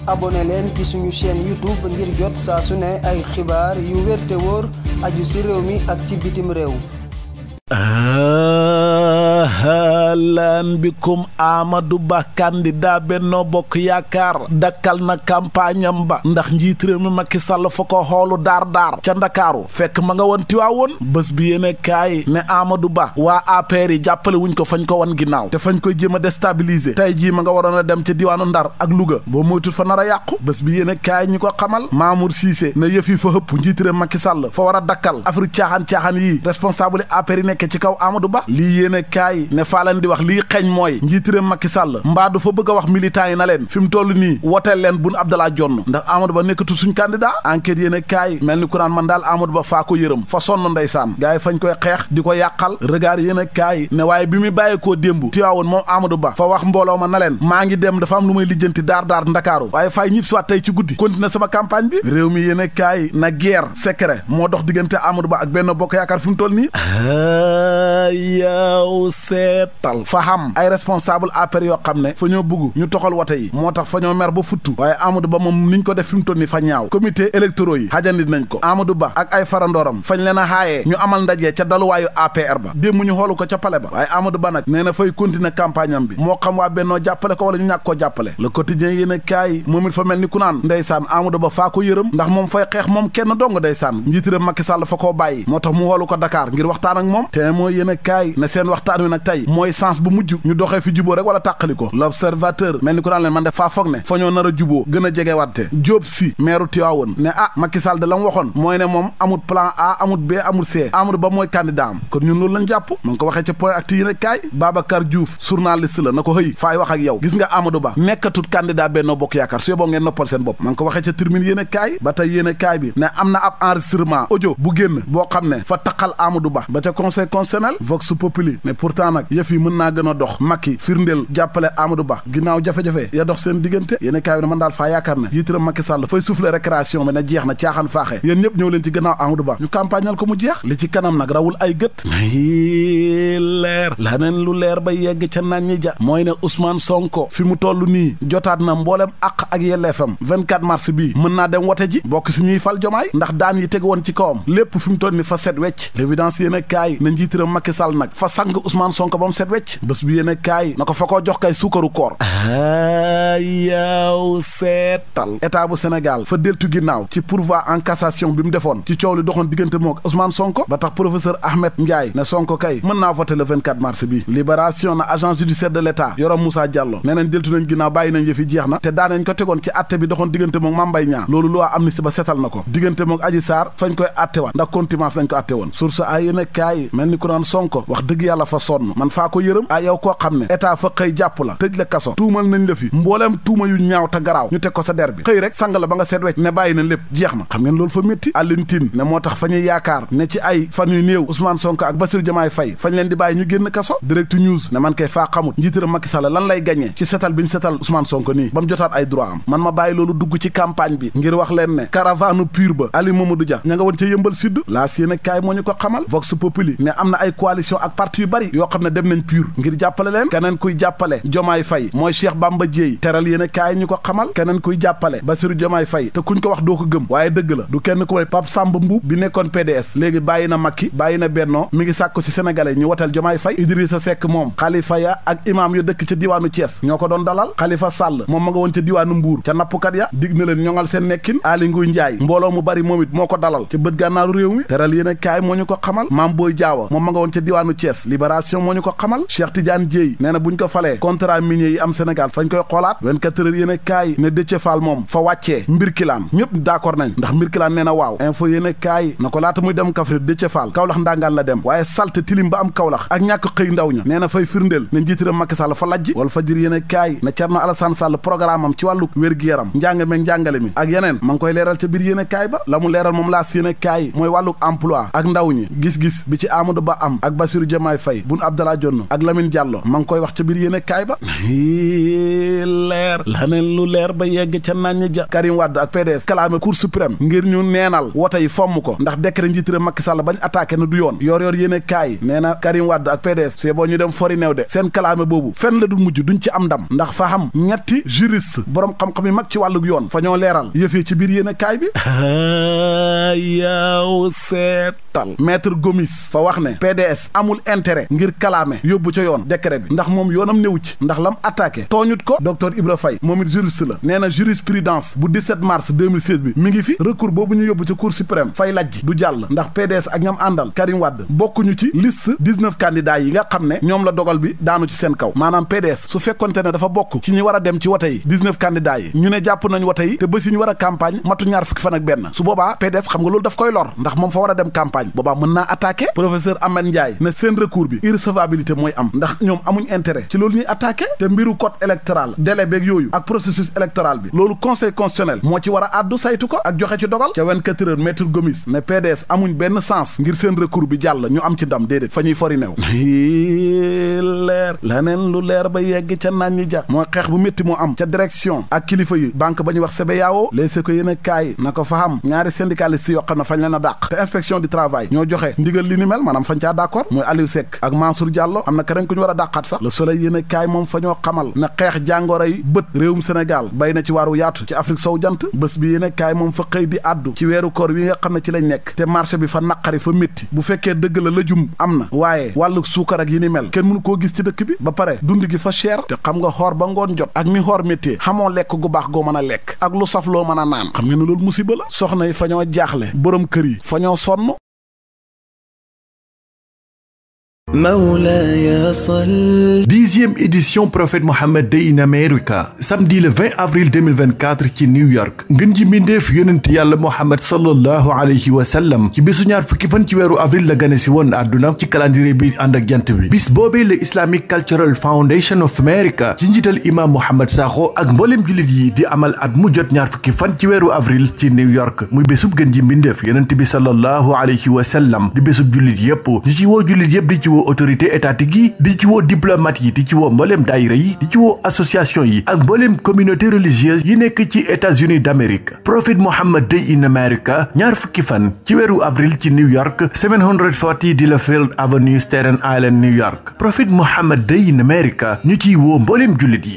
abonné leen ci suñu chaîne YouTube ngir jot saa su ne ay xibaar yu wér te wóor aju ci réew mi ak ci bitim réew. ahlan bikum Amadou Ba candidat Benno Bokk Yaakaar dakkal na campagne am ba ndax njiit réew mi Macky Sall fa ko xoolu daar ca Ndakaaru fekk ma nga woon Tiwaawoon bés bi yéene kaay ne Amadou Ba waa APR yi jàppale wuñ ko fañ ko wan ginnaaw te fañ koy jéem a déstabiliser tey jii ma nga waroon a dem ca diwaanu Ndar ak Louga boo moytul fa nar a yàqu bés bi yéene kaay ñi ko xamal Mamour Cissé ne yëf yi fa hëpp njiit réew Macky Sall fa war a dakkal affaire caaxaan yi responsable APR yi nekk ci kaw Amadou Ba lii yéene kaay ne faa leen di wax lii xeeñ mooy njiitiram Macky Sall mbaa du fa bëgg a wax militants yi na leen fi mu toll nii woteel leen Boun Abdallah Dionne ndax Amadou Ba nekkatul suñ candidat enquête yéene kaay mel ni ku naan man daal Amadou Ba faa ko yërëm fa sonn ndeysaan gars yi fañ koy xeex di ko yàqal regard yéene kaay ne waaye bi muy bàyyeekoo démb Tiwaawoon moom Amadou Ba fa wax mbooloo ma na leen maa ngi dem dafa am lu may lijjanti daar Ndakaaru waaye fay ñib si waat tey ci guddi continuer sama campagne bi réew mi yéene kaay na guerre secret moo dox diggante Amadou Ba ak Benno Bokk Yaakaar fi mu toll nii yow seetal fa xam ay responsable APR yoo xam ne fa ñoo bugg ñu toxal wote yi moo tax fa ñoo mer ba futtu waaye Amadou Ba moom niñ ko def fi mu toll ni fa ñaaw comité électoraux yi xajandi nañ ko Amadou Ba ak ay farandooram fañ leen a xaayee ñu amal ndaje ca daluwaayu APR ba démb ñu xoolu ko ca pale ba waaye Amadou Ba nag nee na fay continuer campagne am bi moo xam waa Bennoo jàppale ko wala ñu ñàkk koo jàppale Le Quotidien yéen a kaay moom it fa mel ni ku naan ndeysaan Amadou Ba faa ko yërëm ndax moom fay xeex moom kenn dong ndeysaan njiitiram Macky Sall fa koo bàyyi moo tax mu xoolu ko Dakar ngir waxtaan ak moom te mooy yéen a kaay ne seen waxtaan wi nag tey mooy sens bu mujj ñu doxee fi juboo rek wala tàqali ko L'Observateur mel ni ko daan leen man de faa foog ne fa ñoo nar a juboo gën a jege wante Diop Sy maire Tivaouane ne Macky Sall de la mu waxoon mooy ne moom amul plan A amul B amul C Amadou Ba mooy candidat am kon ñun loolu lañ jàpp ma ngi ko waxee ca point actu yéen a kaay Babacar Diouf journaliste la na ko xëy faay wax ak yow gis nga Amadou Ba nekkatut candidat Benno Bokk Yaakaar su yeboo ngeen noppal seen bopp ma ngi ko waxee ca Tribune yéen a kaay ba tey yéen a kaay bi ne am na ab enregistrement audio bu génn boo xam ne fa taqal Amadou Ba ca conseil constitutionnel Vox Populi mais pourtant nag yëf yi mën naa gën a dox Macky firndeel jàppale Amadou Ba ginnaaw jafe-jafe ya dox seen diggante yéen kaay bi ne man daal faa yaakaar ne jiitaram Macky Sall fay souffler récréation bi ne jeex na caaxaan faaxee yéen ñëpp ñëw leen ci gannaaw Amadou Ba ñu campagnal ko mu jeex li ci kanam nag rawul ay gët leer laneen lu leer ba yegg ca naan ñi ja mooy ne Ousmane Sonko fi mu toll nii jotaat na mboolem àq ak yelleefam 24 mars bii mën naa dem wote ji bokk si ñuy fal jomaay ndax daan yi teg woon ci kawam lépp fi mu toll ni fa set wecc l'évidence yéen kaay na njiitaram Macky Sall nag fa sang Ousmane Sonko ba mu set wecc bés bi yéen kaay na ko fa koo jox kay suukaru koor yaw seetal état bu Sénégal fa deltu ginnaaw ci pourvoi en cassation bi mu defoon ci coow li doxoon diggante mook Ousmane Sonko ba tax professeur Ahmed Ndiaye ne Sonko kay mën naa voter le 24 mars bi libération na agent judiciaire de l'état Yoram Moussa Diallo nee nañ deltu nañ ginnaaw bàyyi nañ yëfi jeex na te daanañ ko tegoon ci atte bi doxoon diggante mook Mame Mbaye Niang loolu loi amnistie ba setal na ko diggante mook Adji Sarr fañ koy atte waat ndax contumace lañ ko atte woon source ay yéen kaay mel ni ku naan Sonko wax dëgg yàlla fa sonn man faa ko yërëm yow koo xam ne état fa xëy jàpp la tëj la kaso tuumal nañ la fi mbooleem tuuma yu ñaaw te garaaw ñu teg ko sa der bi xëy rek sang la ba nga seet wecc ne bàyyi na lépp jeex na xam ngeen loolu fa métti Alioune Tine ne moo tax fa ñuy yaakaar ne ci ay fan yu néew Ousmane Sonko ak Bassirou Diomaye Faye fañ leen di bàyyi ñu génn kaso Direct News ne man kay faa xamut njiitaram Macky Sall lan lay gañee ci setal bi ñu setal Ousmane Sonko nii ba mu jotaat ay droit am man ma bàyyi loolu dugg ci campagne bi ngir wax leen ne caravane pur ba Ali Mamadou Dia ña nga woon ca Yëmbal Sud laas yéen kaay moo ñu ko xamal Vox Populi ne am na ay coalition ak parti yu bari yoo xam ne dem nañ pur ngir jàppale leen keneen kuy jàppale Diomaye Faye mooy Cheikh Bamba Dièye teral yéen kaay ñu ko xamal keneen kuy jàppale Bassirou Diomaye Faye te kuñ ko wax doo ko gëm waaye dëgg la du kenn ku may Pape Samba Mboup bi nekkoon PDS léegi bàyyi na Macky bàyyi na Benno mi ngi sàkku ci sénégalais ñu woteel Diomaye Faye Idrissa Seck moom Khalifa ya ak imam yu dëkk ca diwaanu Thiès ñoo ko doon dalal Khalifa Sall moom ma nga woon ca diwaanu Mbour ca nappkat ya dig na leen ñoŋal seen nekkin Aly Ngouille Ndiaye mbooloo mu bari moom it moo ko dalal ca bët gànnaaru réew mi teral yéen kaay moo ñu ko xamal Mame Boye Diao moom ma nga woon ca diwaanu Thiès Libération moo ñu ko xamal Cheikh Tidiane Dièye nee na buñ ko falee contrat minier yi am Sénégal fañ koy xoolaat 24 heures yéen kaay ne Déthié Fall moom fa wàccee Mbirkilaan ñëpp d'accord nañ ndax Mbirkilaan nee na waaw info yéen kaay na ko laata muy dem Kaffrine Déthié Fall Kaolack ndangaan la dem waaye salte tilim ba am Kaolack ak ñàkk xëy ndaw ña nee na fay firndeel ne njiitaram Macky Sall fa lajj Walf Fadjri yéen kaay ne Thierno Alassane Sall programme am ci wàllu wér-gi-yaram njàng meeg njàngale mi ak yeneen ma ngi koy leeral ca biir yéen kaay ba la mu leeral moom laas yéen kaay mooy wàllu emploi ak ndaw ñi gis-gis bi ci Amadou Ba am ak Bassirou Diomaye Faye Boun Abdallah Dionne ak Lamine Diallo ma ngi koy wax ca biir yéene kaay ba leer laneen lu leer ba yegg ca nañ ja Karim Wade ak PDS kalaame Cour suprême ngir ñu neenal wote yi fomm ko ndax décret njiitu réew Macky Sall bañ attaqué na du yoon yor yéene kaay nee na Karim Wade ak PDS c'est boo ñu dem fori neew de seen kalaame boobu fenn la du mujj duñ ci am ndam ndax fa xam ñetti juriste borom xam-xam yi mag ci wàllug yoon fa ñoo leeral yëfee ci biir yéene kaay bi yaaw seetal maître Gomis fa wax ne PDS amul intérêt ngir kalaame yóbbu ca yoon décret bi ndax moom yoonam néew ci ndax lam attaqué tooñut ko docteur Ibra Faye moom it juriste la nee na jurisprudence bu 17 mars 2016 bi mi ngi fi recours boobu ñu yóbbu ca cour suprême fay lajj du jàll ndax PDS ak ñoom àndal Karim Wade bokkuñu ci liste 19 candidats yi nga xam ne ñoom la dogal bi daanu ci seen kaw maanaam PDS su fekkonte ne dafa bokk ci ñi war a dem ci wote yi 19 candidats yi ñu ne jàpp nañ wote yi te bés yi ñu war a campagne matu ñaar fukki fan ak benn su boobaa PDS xam nga loolu daf koy lor ndax moom fa war a dem campagne boobaa mën naa attaqué professeur Ahmed Ndiaye ne seen recours bi irrecevabilité mooy am ndax ñoom amuñ intérêt ci loolu ñuy attaqué te mbiru code électoral délai beeg yooyu ak processus électoral bi loolu conseil constitutionnel moo ci war a àddu saytu ko ak joxe ci dogal ca 24 heures maître Gomis ne PDS amuñ benn sens ngir seen recours bi jàll ñu am ci ndam déedéet fa ñuy fori new leer leneen lu leer ba yegg ca naan ñi ja mooy xeex bu métti moo am ca direction ak kilifa yi banque ba ñuy wax CBAO léegi ko yéen a kaay na ko fa xam ñaari syndicalistes yoo xam ne fañ leen a dàq te inspection du travail ñoo joxe ndigal li ni mel maanaam fañ caa d'accord mooy Aliou Seck ak Mansour Diallo am na keneen ku ñu war a dàqaat sax Le Soleil yéen a kaay moom fa ñoo xamal na xeex jàngoro yi bët réewum Sénégal bay na ci waaru yaatu ci Afrique sow jant bés bi yéen a kaay moom fa xëy di àddu ci weeru koor wi nga xam ne ci lañ nekk te marché bi fa naqari fa métti bu fekkee dëgg la lëjum am na waaye wàllu suukar ak yi ni mel kenn mënu koo gis ci dëkk bi ba pare dund gi fa cher te xam nga xoor ba ngoon jot ak ni xoor méttee xamoo lekk gu baax goo mën a lekk ak lu saf loo mën a naan xam nga ne loolu musiba la soxna yi fa ñoo jaaxle borom kër yi fa ñoo sonn. Mawlaya Sall. 10e édition Prophet Muhammad Day in America samedi le 20 avril 2024 ci New York ngën ji mbindeef yonent yàlla Muhammad sallallahu alayhi wa sallam ci bésu ñaar fukki fan ci weeru avril la gane si woon àdduna ci calendrier bi ànd ak jant bi bis boobee le Islamic Cultural Foundation of America ci njiital imam Mouhamed Sakho ak mbooleem jullit yi di amal at mu jot ñaar fukki fan ci weeru avril ci New York muy bésub gën ji mbindeef yonent bi sallallahu alayhi wa sallam di bésub jullit yépp ñu ci woo jullit yépp di ci woo autorité étatique yi di ci woo diplomate yi di ci woo mbooleem daayira yi di ci woo association yi ak mbooleem communauté religieuse yi nekk ci États-Unis d'Amérique Prophet Muhammad Day in America ñaar fukki fan ci weeru avril ci New York 740 Delafield Avenue Staten Island New York Prophet Muhammad Day in America ñu ciy woo mbooleem jullit yi.